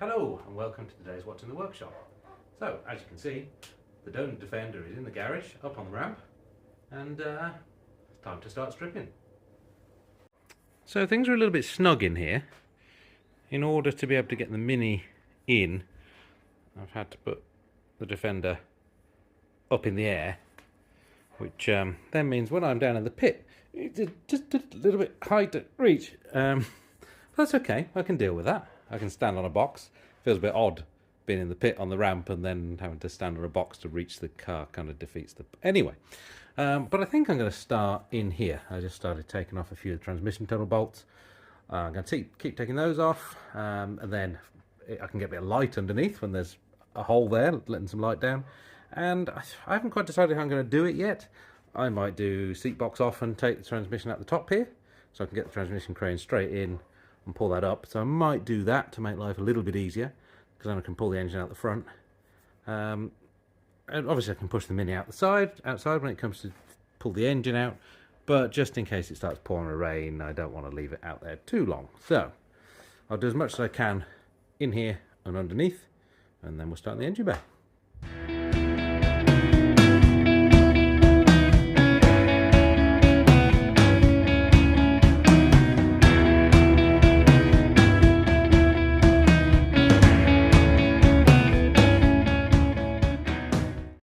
Hello and welcome to today's What's in the Workshop. So, as you can see, the donut defender is in the garage, up on the ramp, and it's time to start stripping. So things are a little bit snug in here. In order to be able to get the Mini in, I've had to put the defender up in the air, which then means when I'm down in the pit, it's just a little bit high to reach. That's okay, I can deal with that. I can stand on a box. Feels a bit odd being in the pit on the ramp and then having to stand on a box to reach the car. Kind of defeats the... Anyway, but I think I'm going to start in here. I just started taking off a few of the transmission tunnel bolts. I'm going to keep taking those off, and then I can get a bit of light underneath when there's a hole there, letting some light down. And I haven't quite decided how I'm going to do it yet. I might do seat box off and take the transmission out the top here, so I can get the transmission crane straight in and pull that up. So I might do that to make life a little bit easier, because then I can pull the engine out the front. And obviously I can push the Mini outside when it comes to pull the engine out, but just in case it starts pouring rain, I don't want to leave it out there too long. So I'll do as much as I can in here and underneath, and then we'll start the engine bay.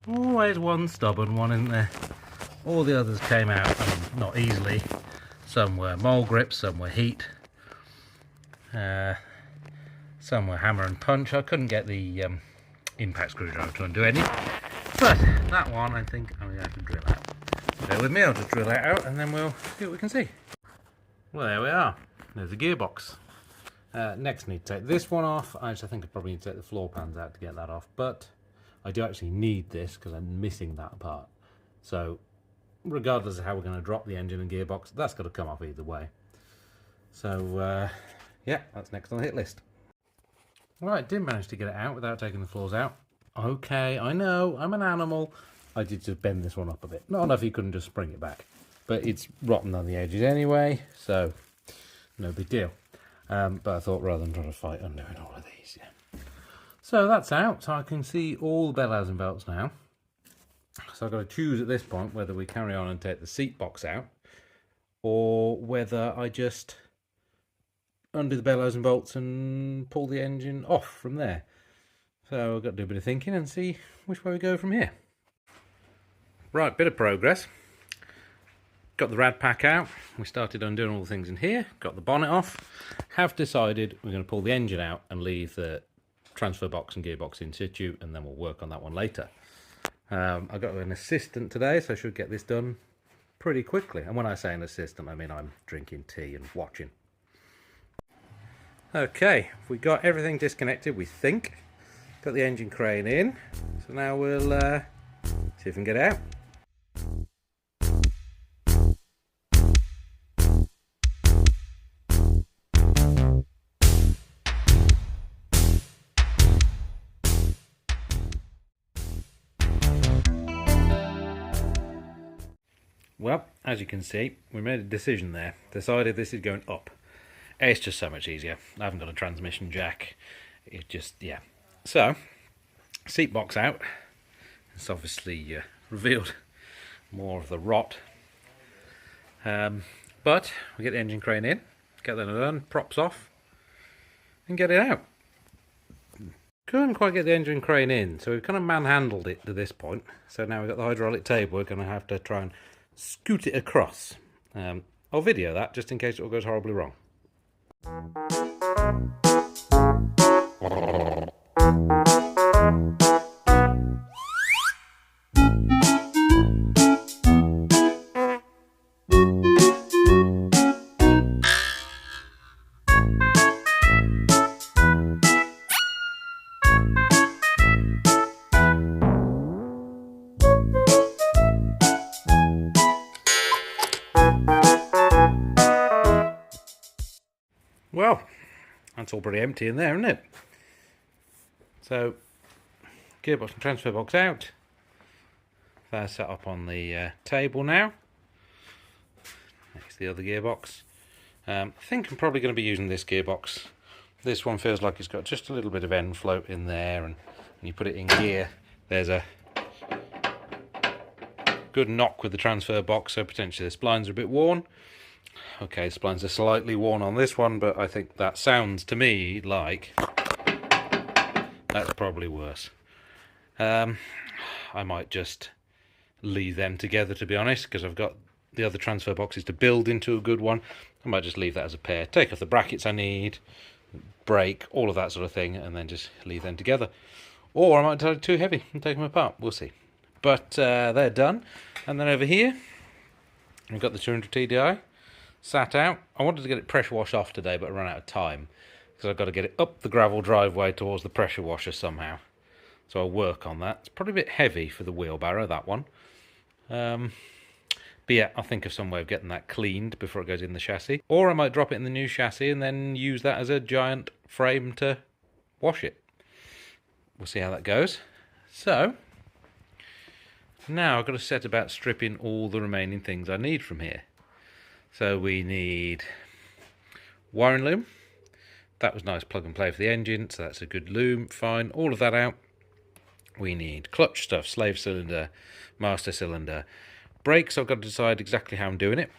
Always one stubborn one, isn't there? All the others came out, not easily. Some were mole grips, some were heat, some were hammer and punch. I couldn't get the impact screwdriver to undo any, but that one I think I'm going to have to drill out. Bear with me, I'll just drill that out and then we'll see what we can see. Well, there we are. There's the gearbox. Next, I need to take this one off. I think I probably need to take the floor pans out to get that off, but I do actually need this because I'm missing that part. So regardless of how we're going to drop the engine and gearbox, that's got to come off either way. So yeah, that's next on the hit list. Right, did manage to get it out without taking the floors out. Okay, I know, I'm an animal. I did just bend this one up a bit. Not enough you couldn't just spring it back. But it's rotten on the edges anyway, so no big deal. But I thought rather than trying to fight undoing all of these, yeah. So that's out, so I can see all the bell housing belts now. So I've got to choose at this point whether we carry on and take the seat box out, or whether I just undo the bell housing bolts and pull the engine off from there. So I've got to do a bit of thinking and see which way we go from here. Right, bit of progress. Got the rad pack out, we started undoing all the things in here, got the bonnet off. Have decided we're going to pull the engine out and leave the transfer box and gearbox in situ, and then we'll work on that one later. I've got an assistant today, so I should get this done pretty quickly. And when I say an assistant, I mean I'm drinking tea and watching. Okay, we got everything disconnected, we think. Got the engine crane in, so now we'll see if we can get it out. Well, as you can see, we made a decision there. Decided this is going up. It's just so much easier. I haven't got a transmission jack. It just, yeah. So, seat box out. It's obviously revealed more of the rot. But we get the engine crane in, get that done, props off, and get it out. Couldn't quite get the engine crane in, so we've kind of manhandled it to this point. So now we've got the hydraulic table, we're going to have to try and scoot it across. I'll video that just in case it all goes horribly wrong. Well, that's all pretty empty in there, isn't it? So, gearbox and transfer box out. They're set up on the table now, next to the other gearbox. I think I'm probably going to be using this gearbox This one feels like it's got just a little bit of end float in there, and when you put it in gear, there's a good knock with the transfer box, so potentially the splines are a bit worn. Okay, splines are slightly worn on this one, but I think that sounds to me like that's probably worse. I might just leave them together, to be honest, because I've got the other transfer boxes to build into a good one. I might just leave that as a pair, take off the brackets I need, brake, all of that sort of thing, and then just leave them together. Or I might take it too heavy and take them apart, we'll see. But they're done. And then over here, we've got the 200 TDI sat out. I wanted to get it pressure washed off today, but I ran out of time, because I've got to get it up the gravel driveway towards the pressure washer somehow. So I'll work on that. It's probably a bit heavy for the wheelbarrow, that one. But yeah, I'll think of some way of getting that cleaned before it goes in the chassis. Or I might drop it in the new chassis and then use that as a giant frame to wash it. We'll see how that goes. So, now I've got to set about stripping all the remaining things I need from here. So we need wiring loom. That was nice plug and play for the engine, so that's a good loom, fine. All of that out. We need clutch stuff, slave cylinder, master cylinder. Brakes, I've got to decide exactly how I'm doing it.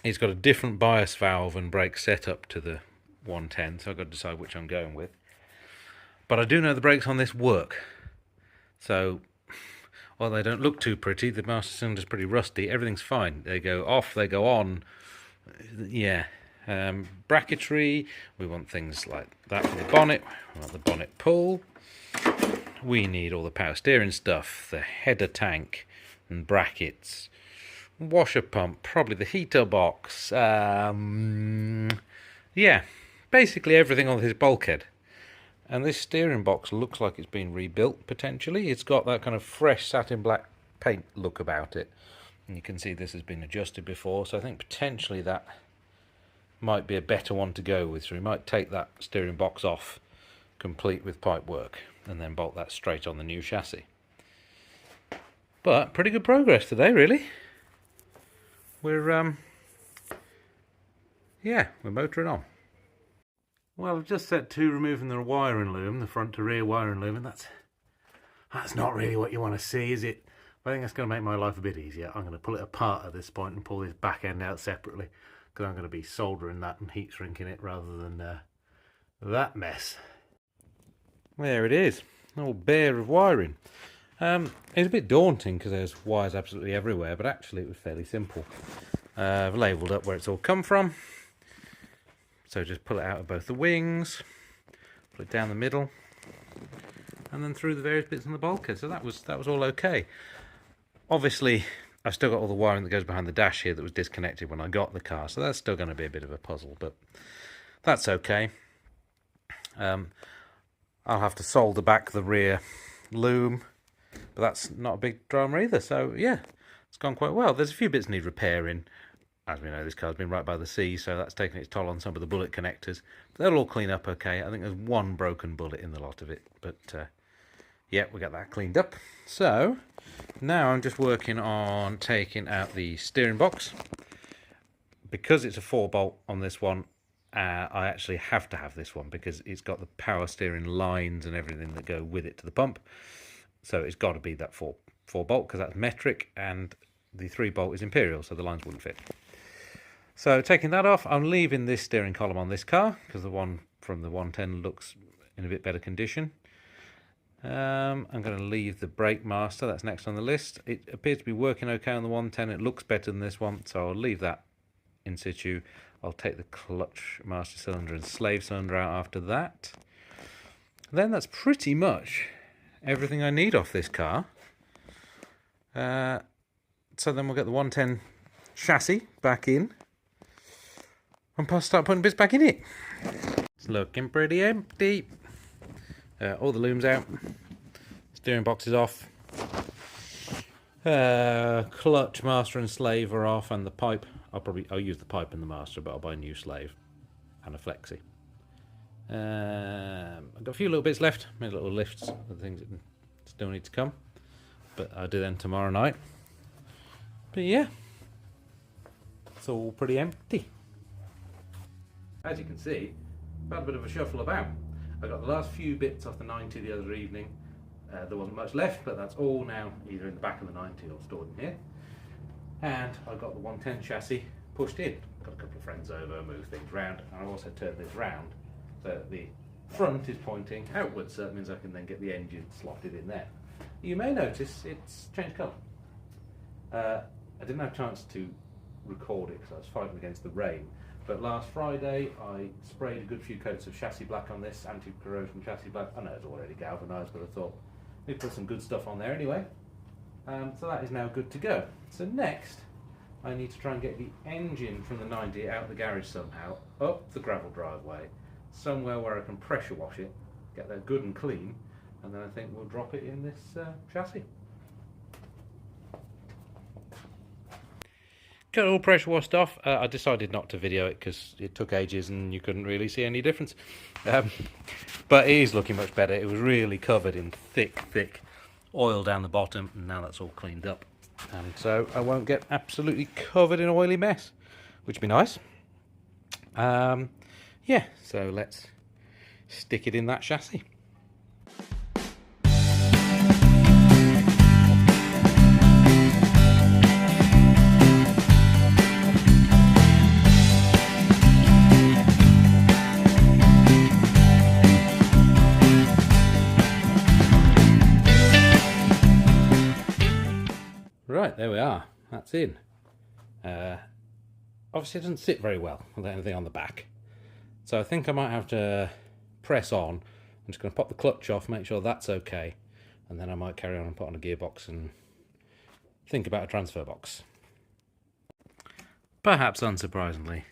It's got a different bias valve and brake setup to the 110, so I've got to decide which I'm going with. But I do know the brakes on this work. So, while they don't look too pretty, the master cylinder's pretty rusty, everything's fine. They go off, they go on. Yeah. Bracketry, we want things like that for the bonnet. We want the bonnet pull. We need all the power steering stuff, the header tank and brackets, washer pump, probably the heater box. Yeah, basically everything on this bulkhead. And this steering box looks like it's been rebuilt, potentially. It's got that kind of fresh satin black paint look about it. And you can see this has been adjusted before, so I think potentially that might be a better one to go with. So we might take that steering box off, complete with pipe work, and then bolt that straight on the new chassis. But pretty good progress today, really. We're motoring on. Well, I've just set to removing the wiring loom, the front to rear wiring loom, and that's not really what you want to see, is it? I think that's going to make my life a bit easier. I'm going to pull it apart at this point and pull this back end out separately, because I'm going to be soldering that and heat shrinking it rather than that mess. There it is, all bare of wiring. It's a bit daunting because there's wires absolutely everywhere, but actually it was fairly simple. I've labelled up where it's all come from. So just pull it out of both the wings, pull it down the middle, and then through the various bits on the bulkhead. So that was all okay. Obviously, I've still got all the wiring that goes behind the dash here that was disconnected when I got the car, so that's still going to be a bit of a puzzle, but that's okay. I'll have to solder back the rear loom, but that's not a big drama either. So yeah, it's gone quite well. There's a few bits need repairing. As we know, this car's been right by the sea, so that's taken its toll on some of the bullet connectors. But they'll all clean up okay. I think there's one broken bullet in the lot of it, but yeah, we got that cleaned up. So now I'm just working on taking out the steering box. Because it's a 4-bolt on this one, I actually have to have this one because it's got the power steering lines and everything that go with it to the pump. So it's got to be that 4-bolt because that's metric, and the 3-bolt is imperial, so the lines wouldn't fit. So taking that off, I'm leaving this steering column on this car because the one from the 110 looks in a bit better condition. I'm going to leave the brake master, that's next on the list. It appears to be working okay on the 110, it looks better than this one, so I'll leave that in situ. I'll take the clutch, master cylinder and slave cylinder out after that. Then that's pretty much everything I need off this car. So then we'll get the 110 chassis back in and start putting bits back in it. It's looking pretty empty. All the looms out, steering box is off, clutch, master and slave are off, and the pipe, I'll use the pipe in the master, but I'll buy a new slave and a flexi. I've got a few little bits left, made little lifts of the things that still need to come, but I'll do them tomorrow night. But yeah, it's all pretty empty. As you can see, I've had a bit of a shuffle about. I got the last few bits off the 90 the other evening. There wasn't much left, but that's all now either in the back of the 90 or stored in here. And I got the 110 chassis pushed in. Got a couple of friends over, moved things round, and I also turned this round so that the front is pointing outwards, so that means I can then get the engine slotted in there. You may notice it's changed colour. I didn't have a chance to record it because I was fighting against the rain, but last Friday I sprayed a good few coats of chassis black on this, anti-corrosion chassis black. I know it's already galvanised, but I thought we'd put some good stuff on there anyway. So that is now good to go. So next I need to try and get the engine from the 90 out of the garage somehow, up the gravel driveway, somewhere where I can pressure wash it, get that good and clean, and then I think we'll drop it in this chassis. Got it all pressure washed off. I decided not to video it because it took ages and you couldn't really see any difference. But it is looking much better. It was really covered in thick oil down the bottom, and now that's all cleaned up. And so I won't get absolutely covered in oily mess, which would be nice. Yeah, so let's stick it in that chassis. Right, there we are. That's in. Obviously it doesn't sit very well with anything on the back. So I think I might have to press on. I'm just going to pop the clutch off, make sure that's okay. And then I might carry on and put on a gearbox and think about a transfer box. Perhaps unsurprisingly,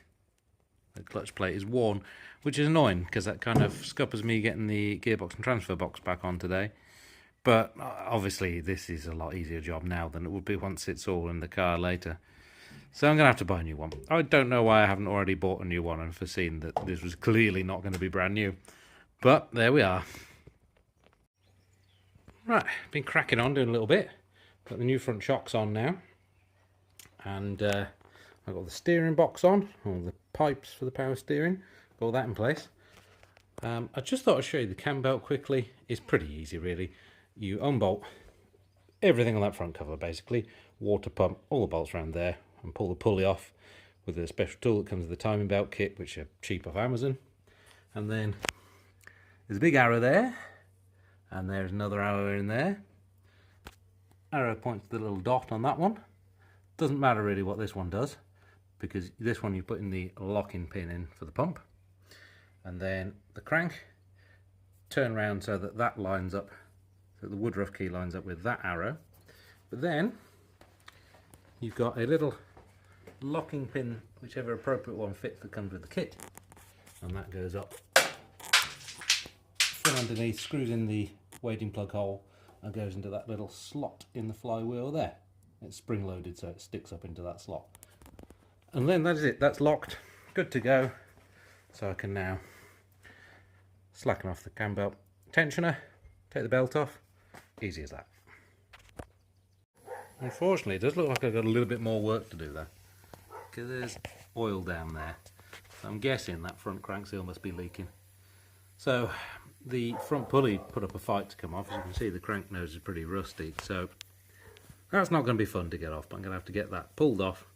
the clutch plate is worn, which is annoying because that kind of scuppers me getting the gearbox and transfer box back on today. But obviously this is a lot easier job now than it would be once it's all in the car later. So I'm going to have to buy a new one. I don't know why I haven't already bought a new one and foreseen that this was clearly not going to be brand new. But there we are. Right, been cracking on doing a little bit. Got the new front shocks on now. And I've got the steering box on, all the pipes for the power steering. Got all that in place. I just thought I'd show you the cam belt quickly. It's pretty easy really. You unbolt everything on that front cover basically, water pump, all the bolts around there, and pull the pulley off with a special tool that comes with the timing belt kit, which are cheap off Amazon. And then there's a big arrow there, and there's another arrow in there. Arrow points to the little dot on that one. Doesn't matter really what this one does, because this one you put in the locking pin in for the pump. And then the crank, turn around so that that lines up, so the woodruff key lines up with that arrow. But then you've got a little locking pin, whichever appropriate one fits, that comes with the kit, and that goes up from underneath, screws in the wading plug hole, and goes into that little slot in the flywheel there. It's spring loaded, so it sticks up into that slot. And then that is it, that's locked, good to go. So I can now slacken off the cam belt tensioner, take the belt off, easy as that. Unfortunately, it does look like I've got a little bit more work to do there, because there's oil down there. So I'm guessing that front crank seal must be leaking. So the front pulley put up a fight to come off. As you can see, the crank nose is pretty rusty, so that's not going to be fun to get off, but I'm going to have to get that pulled off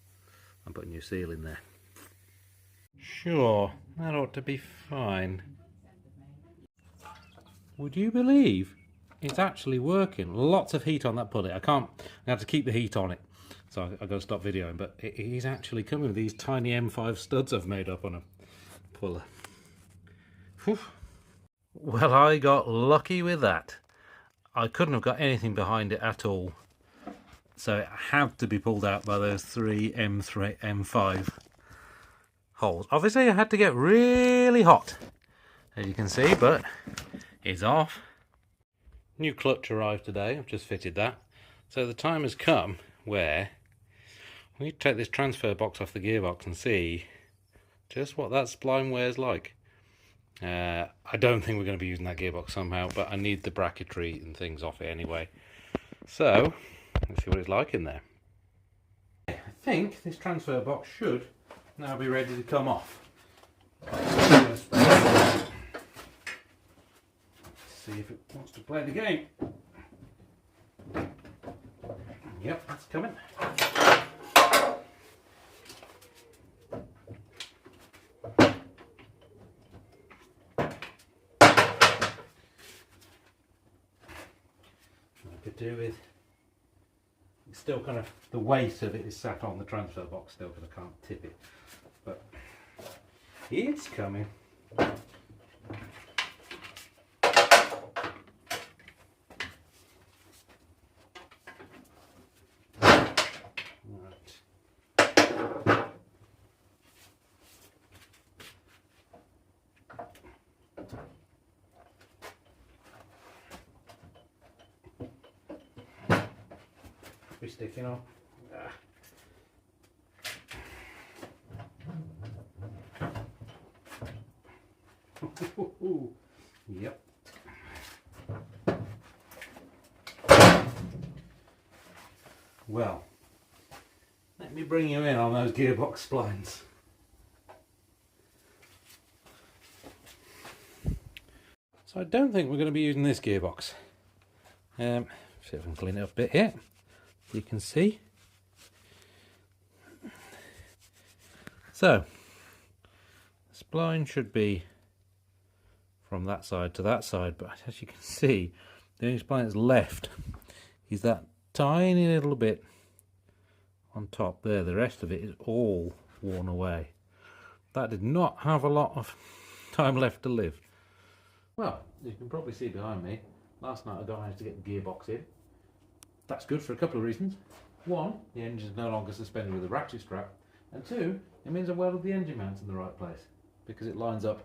and put a new seal in there. Sure, that ought to be fine. Would you believe it's actually working? Lots of heat on that pulley. I have to keep the heat on it, so I've got to stop videoing, but it is actually coming with these tiny M5 studs I've made up on a puller. Whew. Well, I got lucky with that. I couldn't have got anything behind it at all, so it had to be pulled out by those three M5 holes. Obviously I had to get really hot, as you can see, but it's off. New clutch arrived today. I've just fitted that, so the time has come where we need to take this transfer box off the gearbox and see just what that spline wears like. I don't think we're going to be using that gearbox somehow, but I need the bracketry and things off it anyway, so let's see what it's like in there. I think this transfer box should now be ready to come off. see if it wants to play the game. Yep, that's coming. I could do with, it's still kind of, the weight of it is sat on the transfer box still because I can't tip it, but it's coming. Be sticking on. Yep. Well, let me bring you in on those gearbox splines. So I don't think we're going to be using this gearbox. See if I can clean it up a bit here. You can see. So, the spline should be from that side to that side, but as you can see, the only spline that's left is that tiny little bit on top there. The rest of it is all worn away. That did not have a lot of time left to live. Well, you can probably see behind me, last night I managed to get the gearbox in. That's good for a couple of reasons. One, the engine is no longer suspended with a ratchet strap, and two, it means I welded the engine mount in the right place because it lines up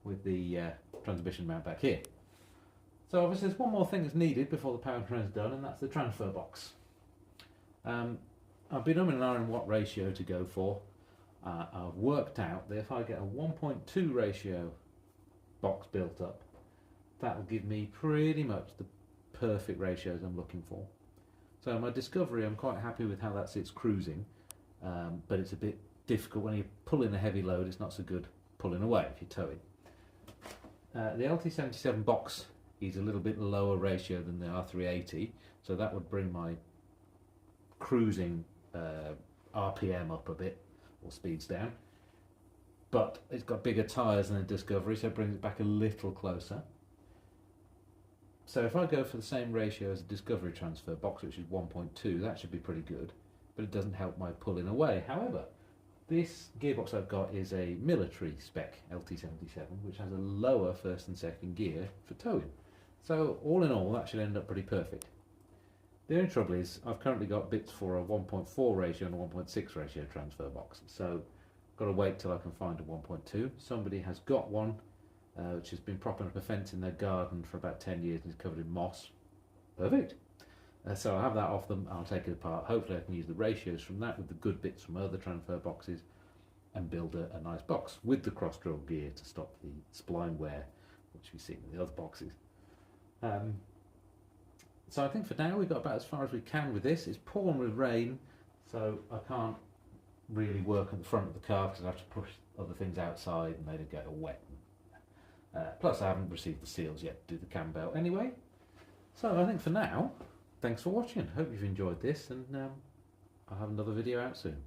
with the transmission mount back here. So obviously there's one more thing that's needed before the powertrain is done, and that's the transfer box. I've been umming and ahhing what ratio to go for. I've worked out that if I get a 1.2 ratio box built up, that will give me pretty much the perfect ratios I'm looking for. So my Discovery, I'm quite happy with how that sits cruising, but it's a bit difficult when you pull in a heavy load. It's not so good pulling away if you're towing. The LT77 box is a little bit lower ratio than the R380, so that would bring my cruising RPM up a bit, or speeds down, but it's got bigger tyres than a Discovery, so it brings it back a little closer. So if I go for the same ratio as a Discovery transfer box, which is 1.2, that should be pretty good, but it doesn't help my pulling away. However, this gearbox I've got is a military spec LT77, which has a lower first and second gear for towing. So all in all, that should end up pretty perfect. The only trouble is I've currently got bits for a 1.4 ratio and a 1.6 ratio transfer box, so I've got to wait till I can find a 1.2. Somebody has got one, which has been propping up a fence in their garden for about 10 years and is covered in moss. Perfect. So I'll have that off them, I'll take it apart. Hopefully I can use the ratios from that with the good bits from other transfer boxes and build a nice box with the cross drill gear to stop the spline wear, which we've seen in the other boxes. So I think for now we've got about as far as we can with this. It's pouring with rain, so I can't really work at the front of the car because I have to push other things outside and they'd get all wet. Plus I haven't received the seals yet to do the cam belt anyway. So I think for now, thanks for watching. Hope you've enjoyed this, and I'll have another video out soon.